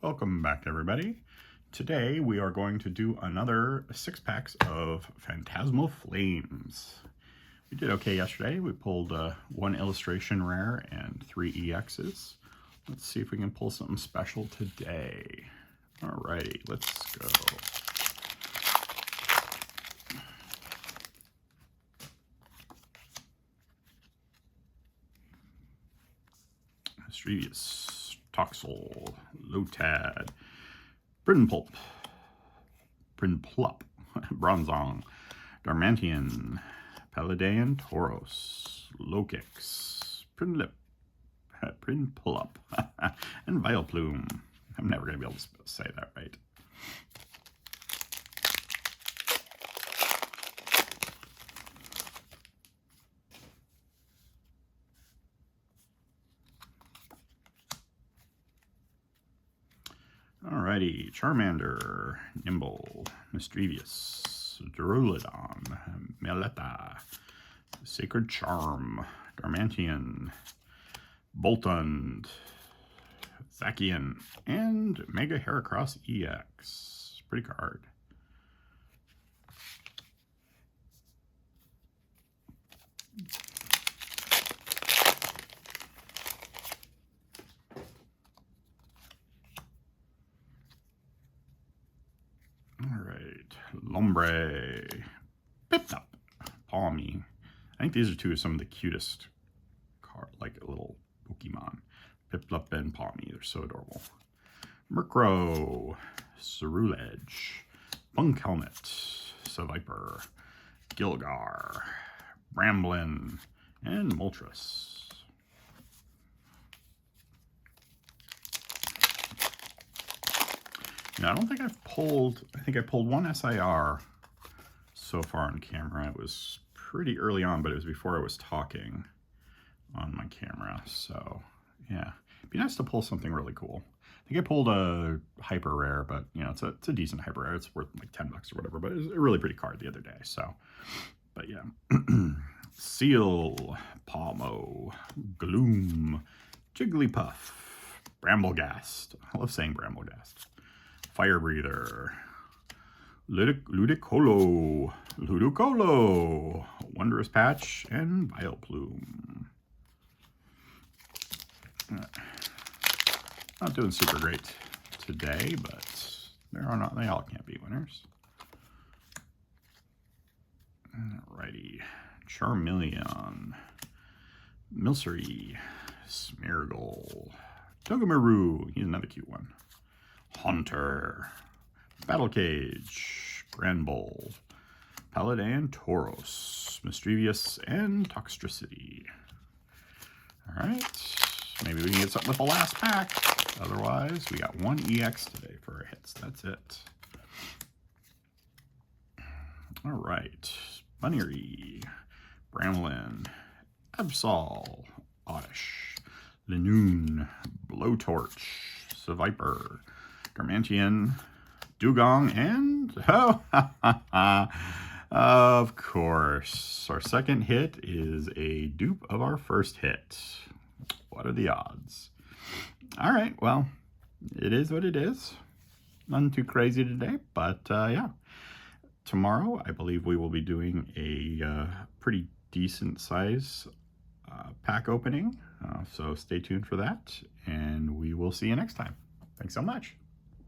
Welcome back, everybody. Today we are going to do another 6 packs of Phantasmal Flames. We did okay yesterday. We pulled 1 illustration rare and 3 EXs. Let's see if we can pull something special today. Alrighty, let's go. Mischievous, Toxel, Lotad, Prinplup, Bronzong, Darmantian, Paldean Tauros, Lokix, Prinplup, and Vileplume. I'm never going to be able to say that right. Alrighty, Charmander, Nimble, Mischievous, Duraludon, Meletta, Sacred Charm, Darmantian, Boltund, Zacian, and Mega Heracross EX. Pretty card. Alright, Lombre, Piplup, Palmy. I think these are two of some of the cutest like little Pokemon. Piplup and Palmy, they're so adorable. Murkrow, Ceruledge, Punk Helmet, Seviper, Gilgar, Bramblin, and Moltres. Now, I don't think I've pulled, I think I pulled 1 SIR so far on camera. It was pretty early on, but it was before I was talking on my camera. So, yeah, it'd be nice to pull something really cool. I think I pulled a hyper rare, but you know, it's a decent hyper rare. It's worth like $10 or whatever, but it was a really pretty card the other day. So, but yeah, Seal, Palmo, Gloom, Jigglypuff, Bramblegast. I love saying Bramblegast. Fire Breather, Ludicolo, Wondrous Patch, and Vileplume. Not doing super great today, but they all can't be winners. Alrighty, Charmeleon, Milcery, Smeargle, Togamaru, he's another cute one. Haunter, Battle Cage, Granbull, Paldean Tauros, Mischievous, and Toxtricity. Alright, maybe we can get something with the last pack. Otherwise, we got 1 EX today for our hits. That's it. Alright, Bunnery, Bramlin, Absol, Oddish, Linoon, Blowtorch, Seviper, Darmantian, Dugong, and, of course, our second hit is a dupe of our first hit. What are the odds? All right, well, it is what it is. Nothing too crazy today, but yeah. Tomorrow, I believe we will be doing a pretty decent size pack opening. So stay tuned for that, and we will see you next time. Thanks so much.